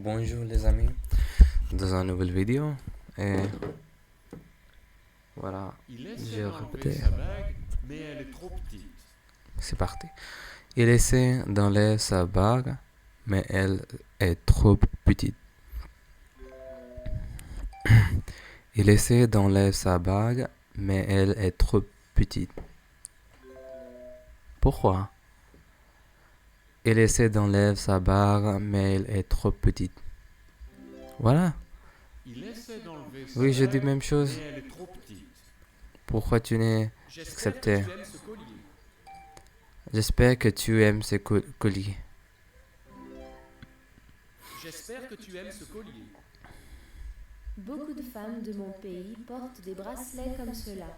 Bonjour les amis, dans une nouvelle vidéo. Et voilà, Il essaie j'ai d'enlever répété, sa bague, mais elle est trop petite. c'est parti. Il essaie d'enlever sa bague, mais elle est trop petite. Il essaie d'enlever sa bague, mais elle est trop petite. Pourquoi? Il essaie d'enlever sa bague, mais elle est trop petite. Voilà. Il essaie d'enlever sa Oui, je dis bague, même chose. mais elle est trop petite. Pourquoi tu n'es J'espère que accepté? tu aimes ce collier. J'espère que tu aimes ces colliers. J'espère que tu aimes ce collier. Beaucoup de femmes de mon pays portent des bracelets comme cela.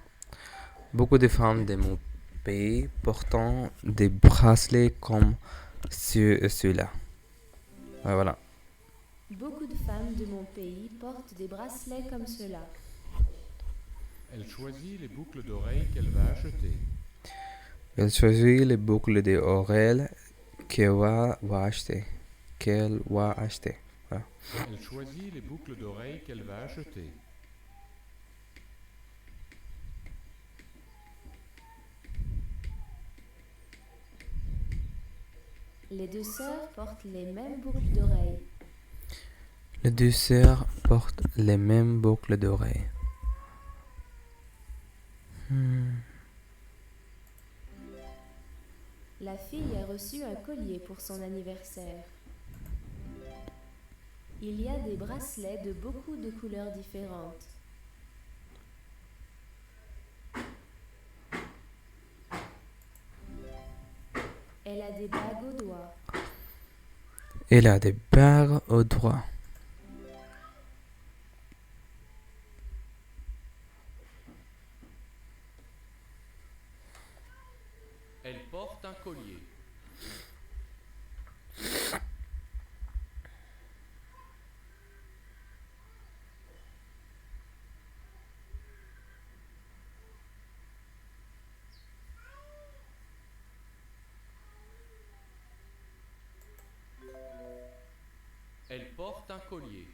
Beaucoup de femmes de mon pays portant des bracelets comme ceux-là. Ouais, voilà. Beaucoup de femmes de mon pays portent des bracelets comme cela. Elle choisit les boucles d'oreilles qu'elle va acheter. Elle choisit les boucles d'oreilles qu'elle va acheter. Qu'elle va acheter. Voilà. Elle choisit les boucles d'oreilles qu'elle va acheter. Les deux sœurs portent les mêmes boucles d'oreilles. Les deux sœurs portent les mêmes boucles d'oreilles. La fille a reçu un collier pour son anniversaire. Il y a des bracelets de beaucoup de couleurs différentes. Elle a des bagues aux doigts. Elle a des bagues au doigt. Elle porte un collier. Elle porte un collier.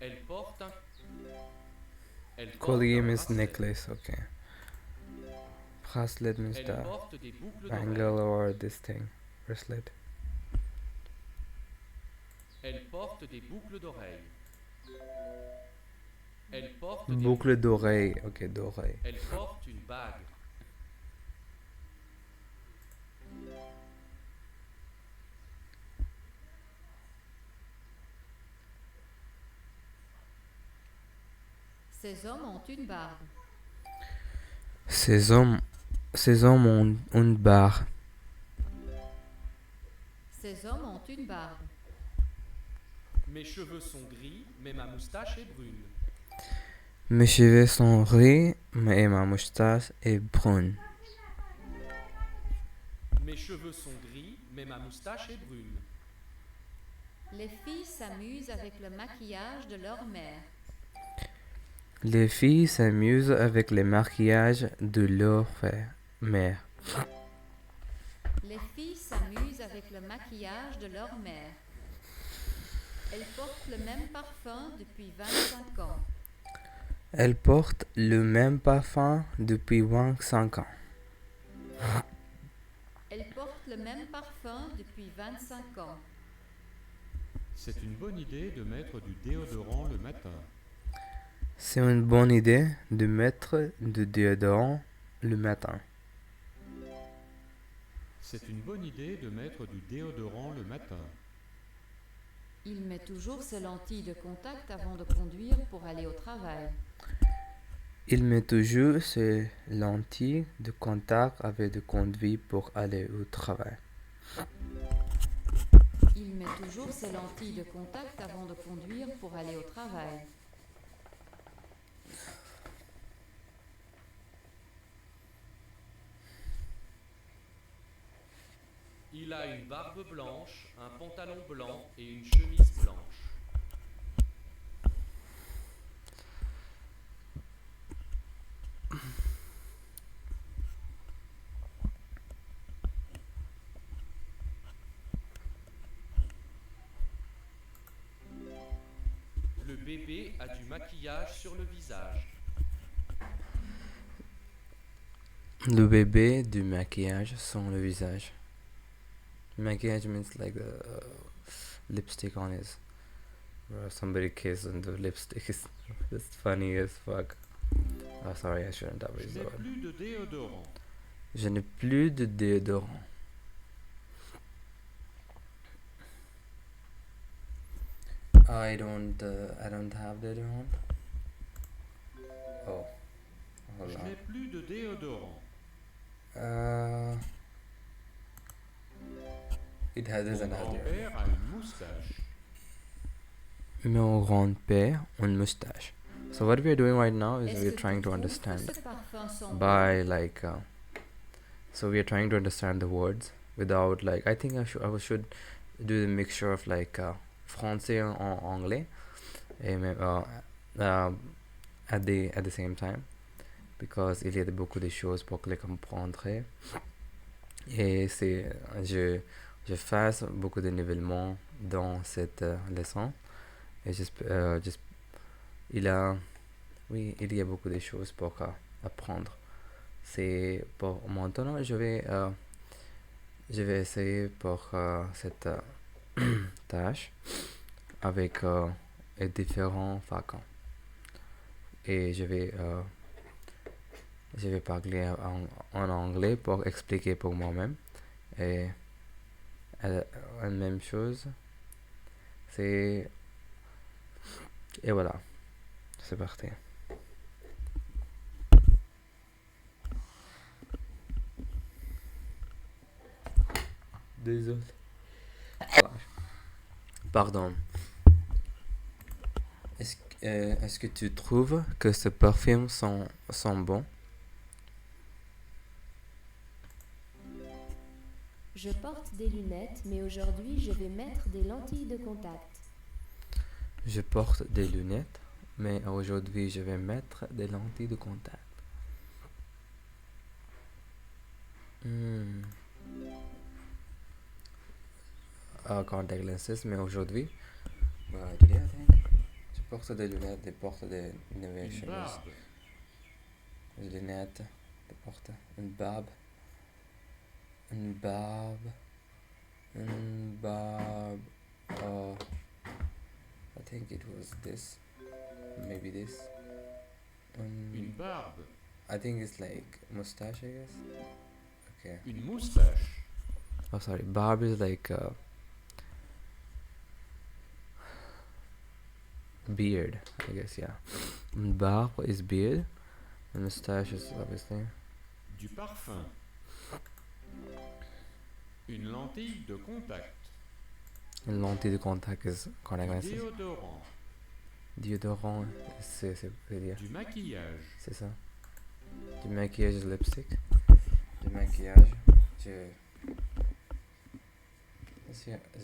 Elle porte un... Elle porte Collier un means bracelet. necklace, okay. Bracelet means Elle the porte des boucles bangle d'oreilles. or this thing. Bracelet. Elle porte des boucles d'oreilles. Elle porte Boucle d'oreille, ok, d'oreille. Elle porte une bague. Ces hommes ont une barbe. Ces hommes ont une barre. Ces hommes ont une barbe. Mes cheveux sont gris, mais ma moustache est brune. Mes cheveux sont gris, mais ma moustache est brune. Mes cheveux sont gris, mais ma moustache est brune. Les filles s'amusent avec le maquillage de leur mère. Les filles s'amusent avec le maquillage de leur mère. Les filles s'amusent avec le maquillage de leur mère. Elles portent le même parfum depuis 25 ans. Elles portent le même parfum depuis 25 ans. Elles portent le même parfum depuis 25 ans. C'est une bonne idée de mettre du déodorant le matin. C'est une bonne idée de mettre du déodorant le matin. C'est une bonne idée de mettre du déodorant le matin. Il met toujours ses lentilles de contact avant de conduire pour aller au travail. Il met toujours ses lentilles de contact avec de conduire pour aller au travail. Il met toujours ses lentilles de contact avant de conduire pour aller au travail. Il a une barbe blanche, un pantalon blanc et une chemise blanche. bébé a du maquillage sur le visage. Le bébé du maquillage sur le visage. Maquillage means like the lipstick on his. Or somebody kissed on the lipstick. That's funny as fuck. Oh, sorry, I shouldn't have Je used the n'ai word. plus de déodorant. Je n'ai plus de déodorant. I don't have déodorant. Oh, hold Je on. n'ai plus de déodorant. It has Mon an other. grand-père a une moustache. Mon grand-père une moustache. So what we are doing right now is Est-ce we are que trying tu to trouves understand que ce parfum sent by like so we are trying to understand the words without like I think I should do the mixture of like français en anglais et même, at the same time because il y a beaucoup de choses pour les comprendre et c'est je fasse beaucoup de nivellements dans cette leçon et il y a beaucoup de choses pour apprendre. C'est pour maintenant je vais essayer pour cette tâche avec différents façons et je vais parler en anglais pour expliquer pour moi-même et la même chose c'est et voilà, c'est parti. Désolé. Pardon. Est-ce que tu trouves que ce parfum sent bon? Je porte des lunettes, mais aujourd'hui je vais mettre des lentilles de contact. Je porte des lunettes, mais aujourd'hui je vais mettre des lentilles de contact. Contact lenses, mais aujourd'hui, today I think, je porte des lunettes, je porte des Une innovations. barbe. Des lunettes, je porte une barbe. Une barbe. Une barbe. I think it was this. Maybe this. Une barbe. I think it's like mustache, I guess. Okay. Une moustache. Oh, sorry. Barb is like beard, I guess, yeah. Barbe is beard. And mustache is obviously. Du parfum. Une lentille de contact. Une lentille de contact is contact Du lenses. déodorant. Déodorant, c'est dire. Du maquillage. C'est ça. Du maquillage is lipstick. Du maquillage, je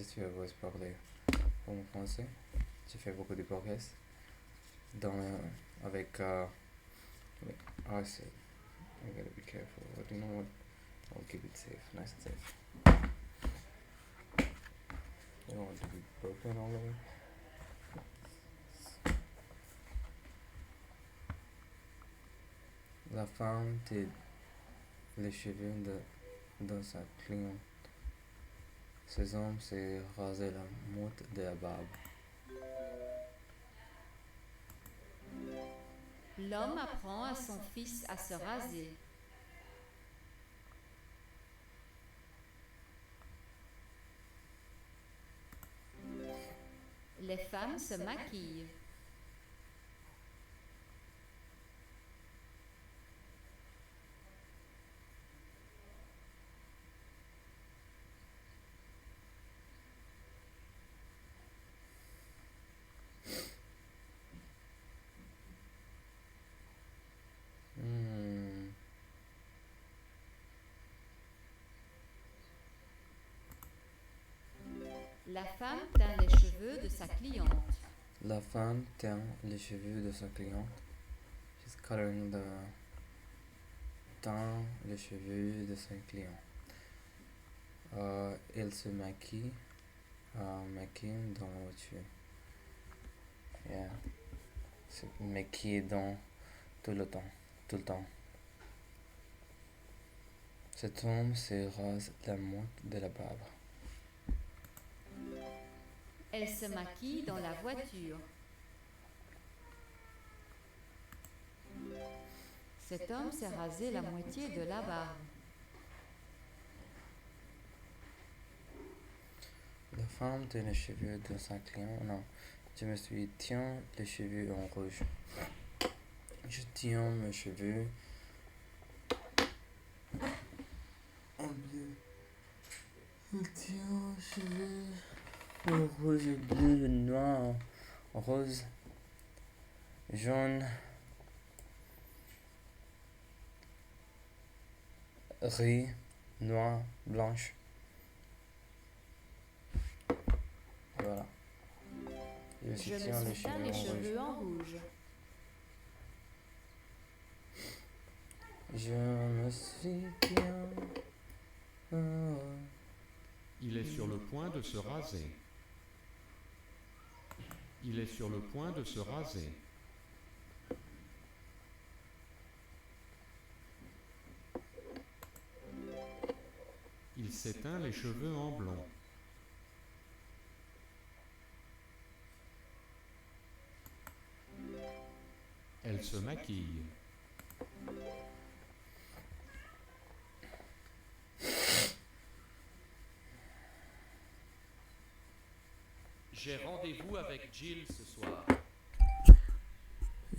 suis heureuse de parler en français. J'ai fait beaucoup de progrès avec wait, I said I gotta be careful, but you know what, I'll keep it safe, nice and safe. I don't want to be broken all the way. La femme tire les cheveux de sa cliente. Ces hommes s'est rasé la motte de la barbe. L'homme apprend à son fils à se raser. Les femmes se maquillent. La femme teint les cheveux de sa cliente. La femme teint les cheveux de sa cliente. She's coloring teint les cheveux de sa cliente. Elle se maquille dans la voiture. Yeah. Se maquiller dans tout le temps. Tout le temps. Cet homme se rase la moitié de la barbe. Elle se maquille dans la voiture. Cet homme s'est rasé la moitié de la barbe. La femme tient les cheveux de sa client. Non. Je me suis tiens les cheveux en rouge. Je tiens mes cheveux en bleu. Je tiens mes cheveux en rouge, bleu, noir, rose, jaune, gris, noir, blanche. Voilà. Je me Je suis me tiens les suis teint cheveux les en rouge. cheveux en rouge. Je me suis tiens. Il est sur le point de se raser. Il est sur le point de se raser. Il s'éteint les cheveux en blond. Elle se maquille. J'ai rendez-vous avec Jill ce soir.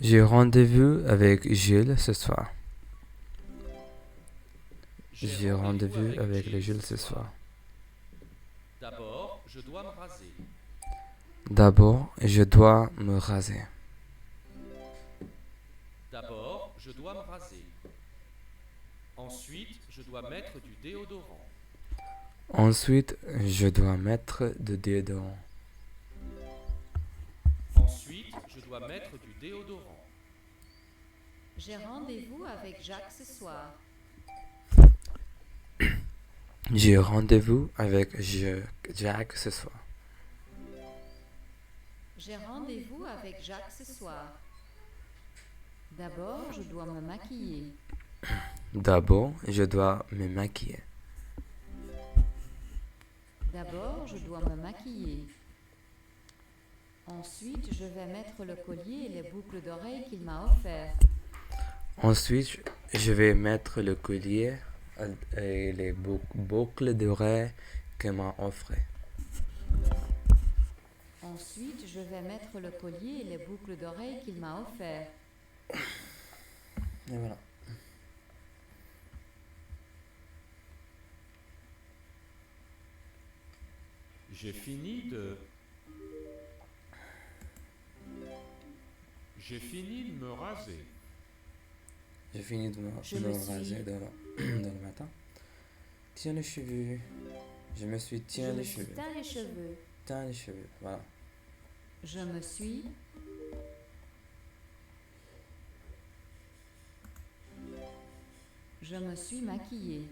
J'ai rendez-vous avec Gilles ce soir. J'ai rendez-vous avec le Gilles ce soir. D'abord, je dois me raser. D'abord, je dois me raser. D'abord, je dois me raser. Ensuite, je dois mettre du déodorant. Ensuite, je dois mettre de déodorant. Ensuite, je dois mettre du déodorant. J'ai rendez-vous avec Jacques ce soir. J'ai rendez-vous avec Jack ce soir. J'ai rendez-vous avec Jacques ce soir. D'abord, je dois me maquiller. D'abord, je dois me maquiller. D'abord, je dois me maquiller. Ensuite, je vais mettre le collier et les boucles d'oreilles qu'il m'a offert. Ensuite, je vais mettre le collier et les boucles d'oreilles qu'il m'a offert. Ensuite, je vais mettre le collier et les boucles d'oreilles qu'il m'a offert. Et voilà. J'ai fini de... J'ai fini de me raser. J'ai fini de Je me me suis- raser dans le matin. Tiens les cheveux. Je me suis Je tiens me les suis cheveux. teint les cheveux. Teint les cheveux. Voilà. Je me suis... Je me suis maquillée.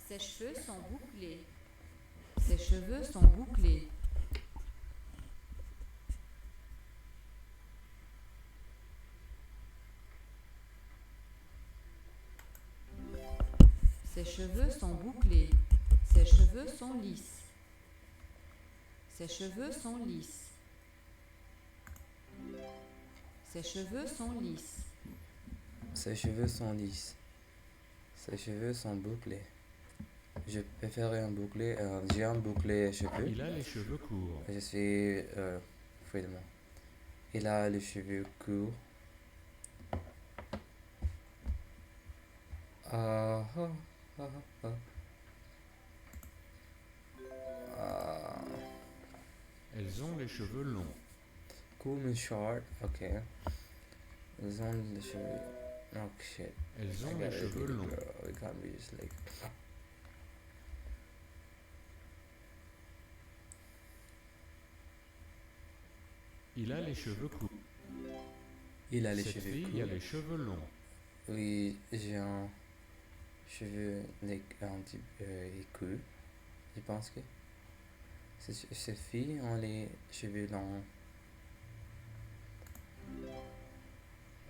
Ses cheveux sont bouclés. Ses cheveux sont bouclés. Ses cheveux sont bouclés. Ses cheveux sont lisses. Ses cheveux sont lisses. Ses cheveux sont lisses. Ses cheveux sont lisses. Ses cheveux sont bouclés. Je préférerais un bouclé. J'ai un bouclé cheveux. Il a les cheveux courts. Je suis. Freedom. Il a les cheveux courts. Ah, ah, ah, ah. Ah. Elles ont les cheveux longs. Cool and short. Ok. Ils ont les cheveux. Oh shit. Elles I ont gotta les cheveux read it, longs. bro. We can't be just like. Il a les cheveux courts. Il a les Cette cheveux fille courts. a les cheveux longs. Oui, j'ai un. cheveux écus. Je pense que ces filles ont les cheveux longs.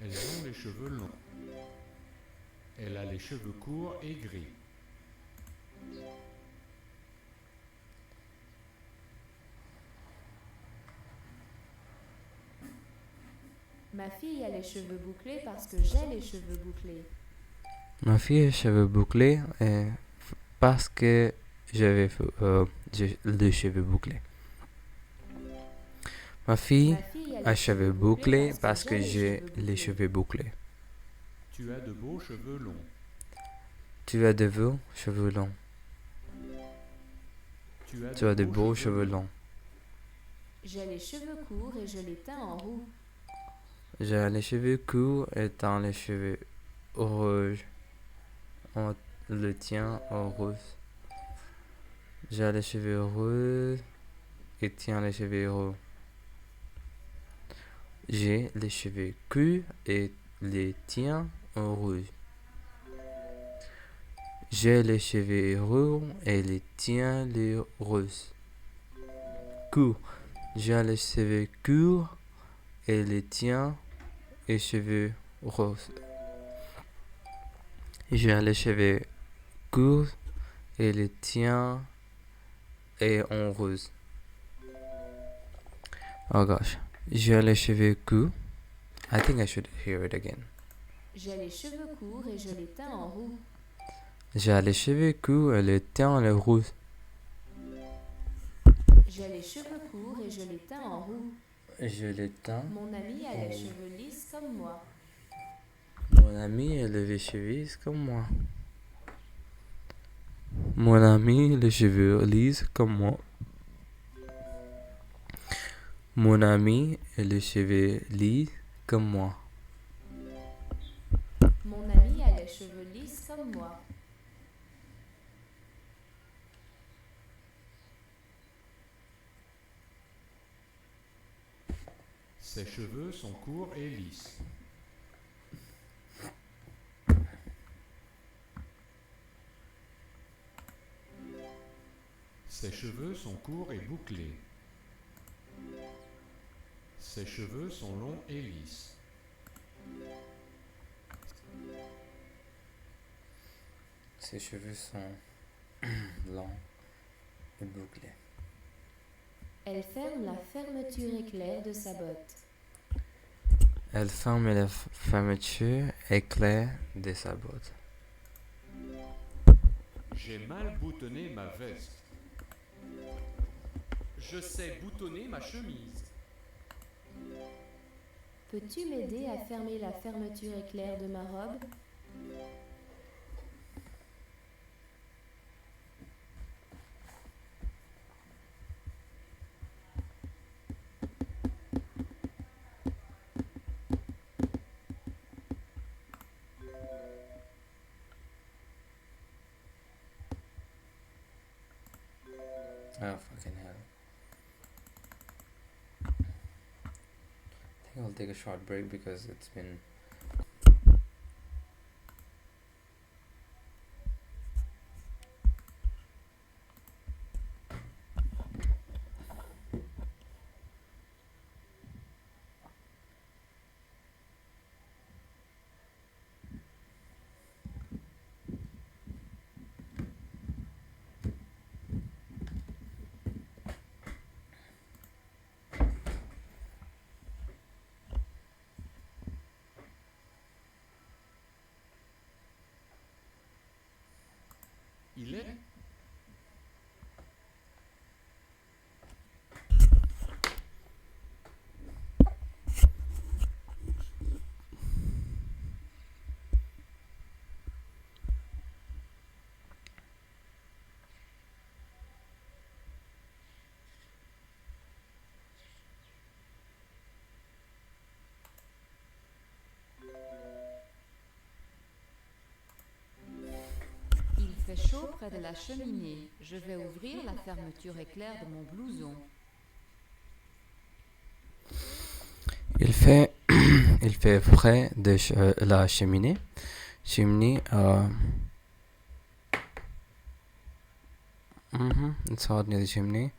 Elles ont les cheveux longs. Elle a les cheveux courts et gris. Ma fille a les cheveux bouclés parce que j'ai les cheveux bouclés. Ma fille a les cheveux bouclés parce que j'ai les cheveux bouclés. Ma fille Ma fille a a les cheveux bouclés parce que j'ai j'ai les cheveux bouclés. Tu as de beaux cheveux longs. Tu as de beaux cheveux longs. Tu as de beaux cheveux longs. J'ai les cheveux courts et je les teins en roux. J'ai les cheveux courts et dans les cheveux rouges. On le tient en rose. J'ai les cheveux roses et tiens les cheveux roux. J'ai les cheveux courts et les tiens en rouge. J'ai les cheveux roux et les tiens les roses. Court. J'ai les cheveux courts et les tiens les cheveux roses. J'ai les cheveux courts et les tiens et en rose. Oh gosh. J'ai les cheveux courts. I think I should hear it again. J'ai les cheveux courts et je les teins en roux. J'ai les cheveux courts et les tiens les roses. J'ai les cheveux courts et je les teins en roux. Je les teins. Mon ami a les cheveux lisses comme moi. Mon ami a les cheveux lisses comme moi. Mon ami a les cheveux lisses comme moi. Mon ami a les cheveux lisses comme moi. Mon ami a les cheveux lisses comme moi. Ses cheveux sont courts et lisses. Ses cheveux sont courts et bouclés. Ses cheveux sont longs et lisses. Ses cheveux sont longs et bouclés. Elle ferme la fermeture éclair de sa botte. Elle ferme la fermeture éclair de sa botte. J'ai mal boutonné ma veste. Je sais boutonner ma chemise. Peux-tu m'aider à fermer la fermeture éclair de ma robe? Oh, fucking hell. I think I'll take a short break because it's been. Il est Il fait chaud près de la cheminée. Je vais ouvrir la fermeture éclair de mon blouson. Il fait, il fait frais de la cheminée. Cheminée, It's hot near the chimney.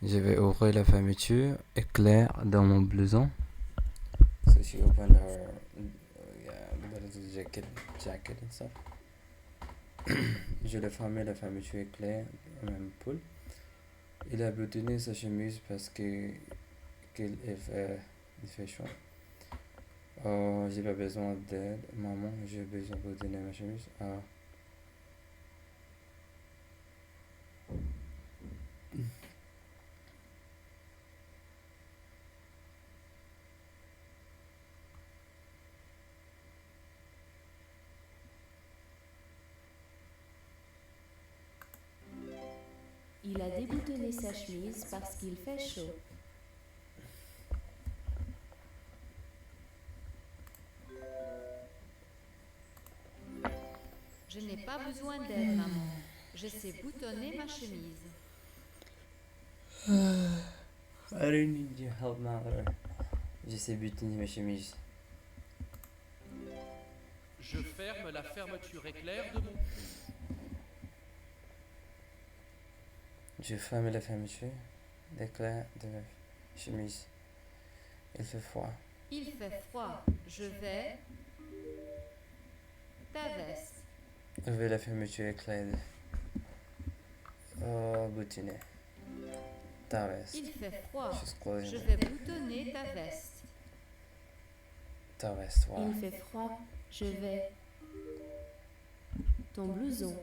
Je vais ouvrir la fermeture éclair dans mon blouson. So she opened her jacket and stuff. Je l'ai fermé la fermeture éclair dans mon pull. Il a boutonné sa chemise parce qu'il fait chaud. Oh, j'ai pas besoin d'aide. Maman, j'ai besoin de boutonner ma chemise. Ah. Il a déboutonné sa chemise parce qu'il fait chaud. Je n'ai pas besoin d'aide, maman. Je sais boutonner ma chemise. I don't need your help, mother. Je sais boutonner ma chemise. Je ferme la fermeture éclair de mon pull. Je ferme la fermeture d'éclair de ma chemise. Il fait froid. Il fait froid. Je vais... Ta veste. Ouvrir la fermeture éclair de... Oh, boutonner. Ta veste. Il fait froid. She's closing Je it. vais boutonner ta veste. Ta veste, voilà. Il fait froid. Je vais... Ton blouson.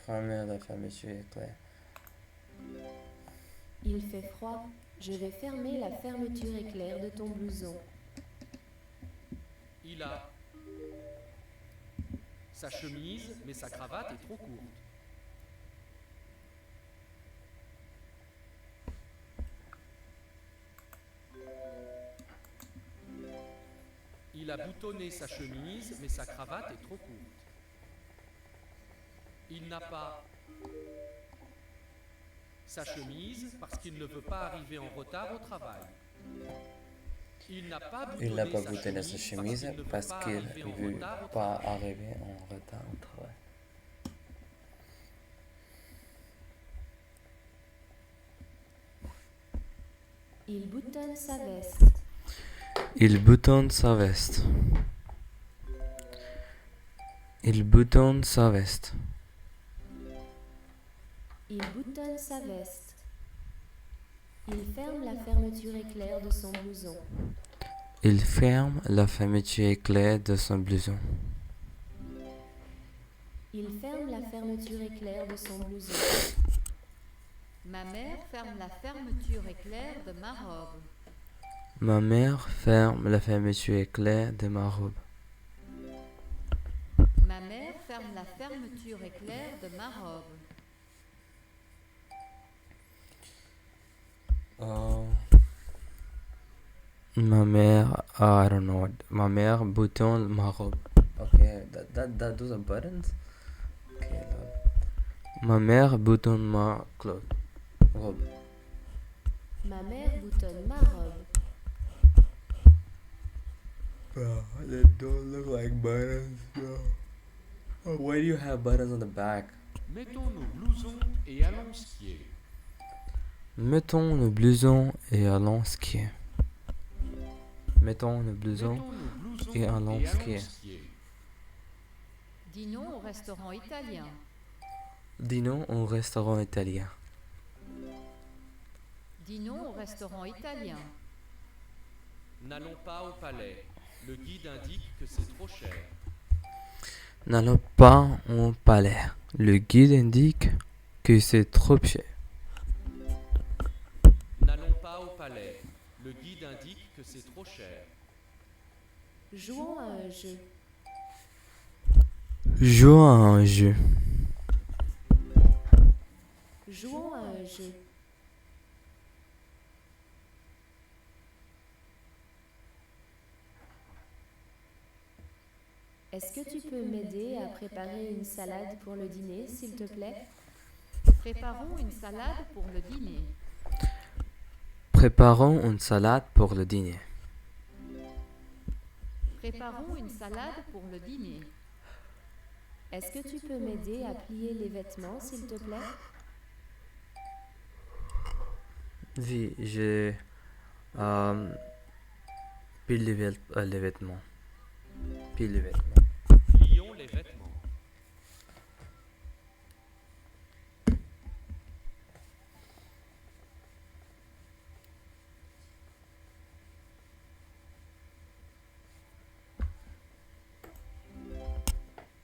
Fermer la fermeture éclair. Il fait froid. Je vais fermer la fermeture éclair de ton blouson. Il a sa chemise, mais sa cravate est trop courte. Il a boutonné sa chemise, mais sa cravate est trop courte. Il n'a pas sa chemise parce qu'il ne veut pas arriver en retard au travail. Il n'a pas boutonné sa chemise parce qu'il ne veut pas arriver en retard au travail. Il boutonne sa veste. Il boutonne sa veste. Il boutonne sa veste. Il boutonne sa veste. Il ferme la fermeture éclair de son blouson. Il ferme la fermeture éclair de son blouson. Il ferme la fermeture éclair de son blouson. Ma mère ferme la fermeture éclair de ma robe. Ma mère ferme la fermeture éclair de ma robe. Ma mère ferme la fermeture éclair de ma robe. Ma mère, I don't know. Ma mère boutonne ma robe. Okay, those are buttons. Okay, ma mère boutonne ma robe. Ma mère boutonne ma robe. Bro, they don't look like buttons, bro. Why do you have buttons on the back? Mettons nos blousons et allons skier. Mettons le blouson et allons skier. Mettons le blouson et allons skier. Dînons au restaurant italien. Dînons au restaurant italien. Dînons au restaurant italien. N'allons pas au palais. Le guide indique que c'est trop cher. N'allons pas au palais. Le guide indique que c'est trop cher. N'allons pas au palais. Le guide indique que c'est trop cher. Jouons à un jeu. Jouons à un jeu. Jouons à un jeu. Est-ce que tu peux m'aider à préparer une salade pour le dîner, s'il te plaît? Préparons une salade pour le dîner. Préparons une salade pour le dîner. Préparons une salade pour le dîner. Est-ce que tu peux m'aider à plier les vêtements, s'il te plaît? Oui, j'ai euh, pile les vêtements. Pile les vêtements. Plions les vêtements.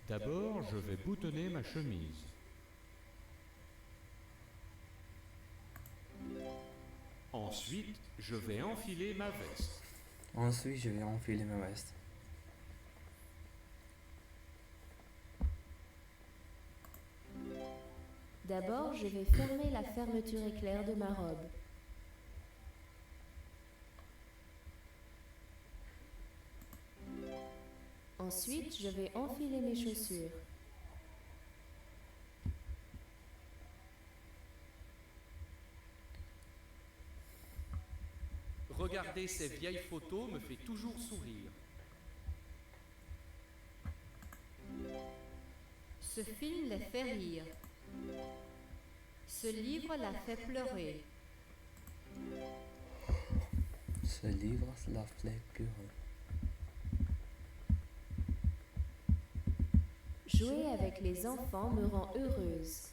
D'abord, je vais boutonner ma chemise. Ensuite, je vais enfiler ma veste. Ensuite, je vais enfiler ma veste. D'abord, je vais fermer la fermeture éclair de ma robe. Ensuite, je vais enfiler mes chaussures. Regarder ces vieilles photos me fait toujours sourire. Ce film les fait rire. Ce livre la fait pleurer. Ce livre la fait pleurer. Jouer avec les enfants me rend heureuse.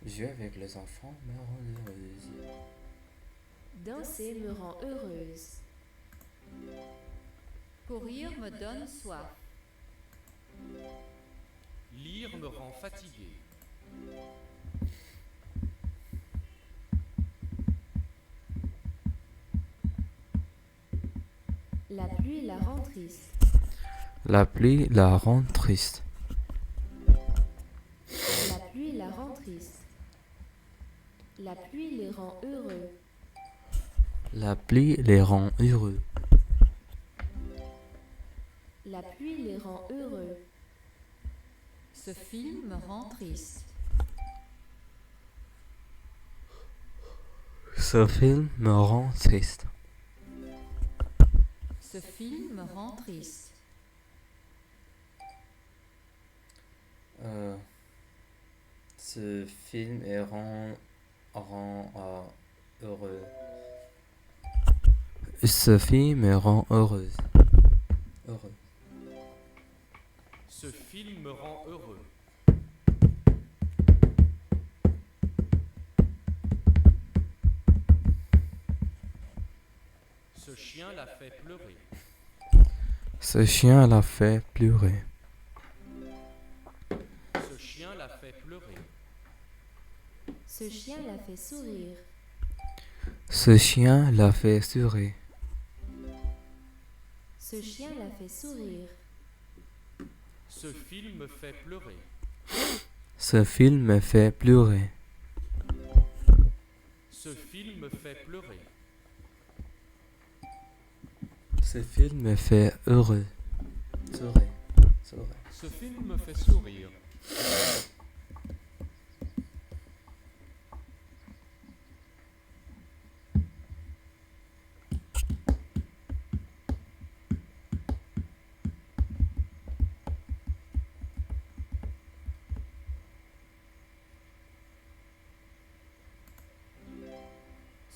Jouer avec les enfants me rend heureuse. Danser me rend heureuse. Courir me donne soif. Lire me rend fatigué. La pluie la rend triste. La pluie la rend triste. La pluie la rend triste. La pluie les rend heureux. La pluie les rend heureux. La pluie les rend heureux. Ce film me rend triste. Ce film me rend triste. Ce film me rend triste. Ce film est rend heureux. Ce film me rend heureuse. Heureux. Ce film me rend heureux. Ce chien la fait pleurer. Ce chien la fait pleurer. Ce chien la fait pleurer. Ce chien la fait sourire. Ce chien la fait sourire. Ce chien la fait sourire. Ce film me fait pleurer. Ce film me fait pleurer. Ce film me fait pleurer. Ce film me fait heureux. Sourire. Sourire. Ce film me fait sourire.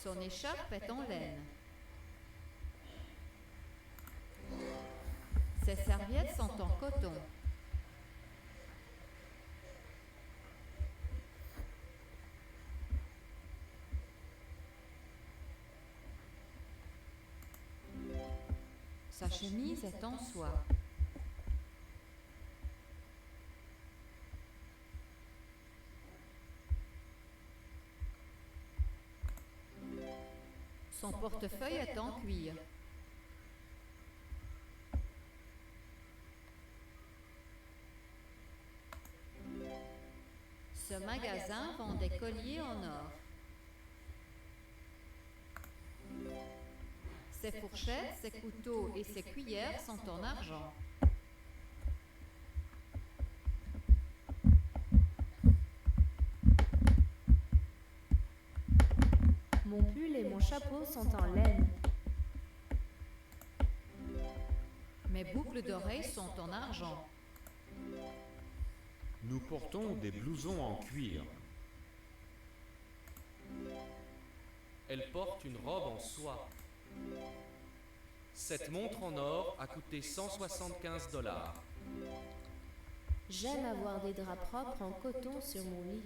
Son écharpe est en laine. Ses serviettes sont en coton. Sa chemise est en soie. Son portefeuille est en cuir. Ce magasin vend des colliers en or. Ses fourchettes, ses couteaux et ses cuillères sont en argent. Mon pull et mon chapeau sont en laine. Mes boucles d'oreilles sont en argent. Nous portons des blousons en cuir. Elle porte une robe en soie. Cette montre en or a coûté 175 $. J'aime avoir des draps propres en coton sur mon lit.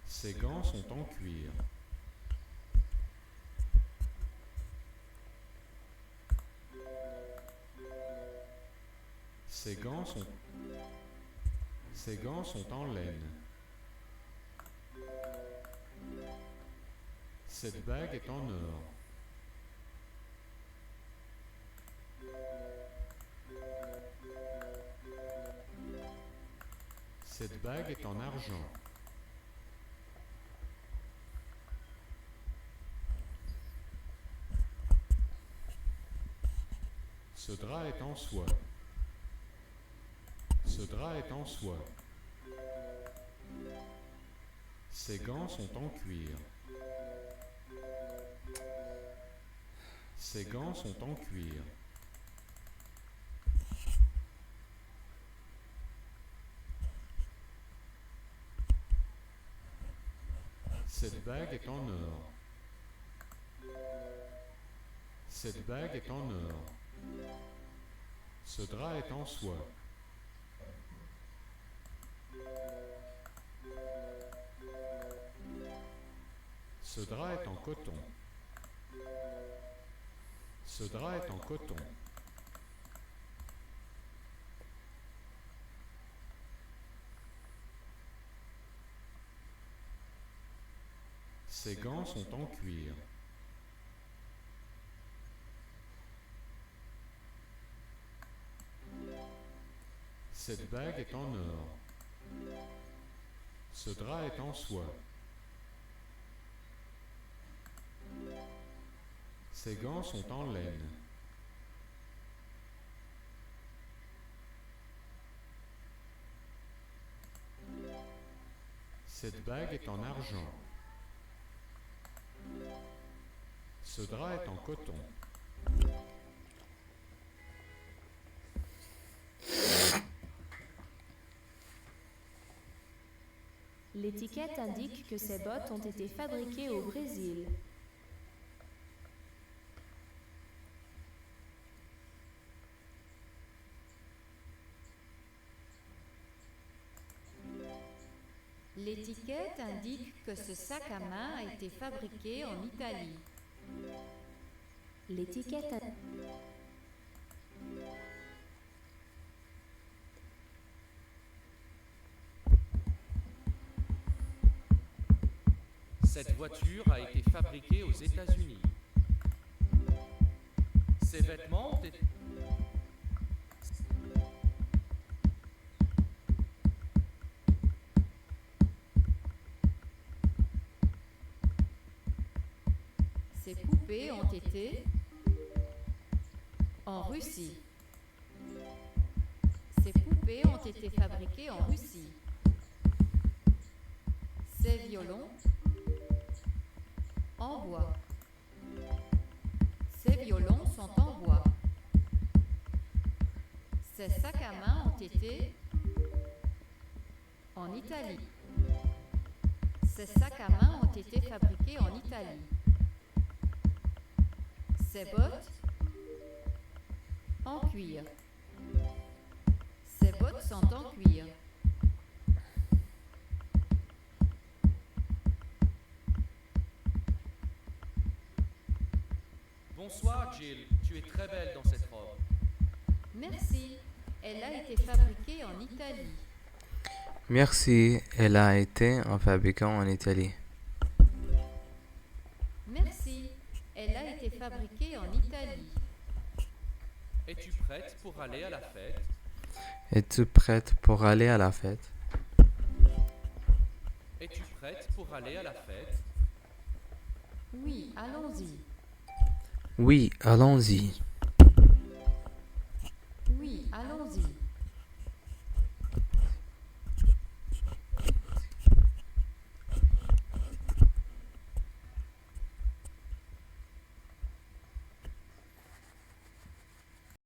Ces gants sont en cuir. Ces gants sont en laine. Cette bague est en or. Cette bague est en argent. Ce drap est en soie. Ce drap est en soie. Ces gants sont en cuir. Ces gants sont en cuir. Cette bague est en or. Cette bague est en or. Ce drap est en soie. Ce drap est en coton. Ce drap est en coton. Ces gants sont en cuir. Cette bague est en or. Ce drap est en soie. Ces gants sont en laine. Cette bague est en argent. Ce drap est en coton. L'étiquette indique que ces bottes ont été fabriquées au Brésil. L'étiquette indique que ce sac à main a été fabriqué en Italie. L'étiquette Cette voiture a été fabriquée aux États-Unis. Ces vêtements ont été... Ces poupées ont été en Russie. Ces poupées ont été fabriquées en Russie. Ces violons en bois. Ces violons sont en bois. Ces sacs à main ont été en Italie. Ces sacs à main ont été fabriqués en Italie. Ces bottes en cuir. Ces bottes sont en cuir. Bonsoir Jill, tu es très belle dans cette robe. Merci. Elle a été fabriquée en Italie. Merci, elle a été un fabricant en Italie. Merci. Elle a été fabriquée en Italie. Es-tu prête pour aller à la fête? Es-tu prête pour aller à la fête? Es-tu prête pour aller à la fête? Oui, allons-y. Oui, allons-y.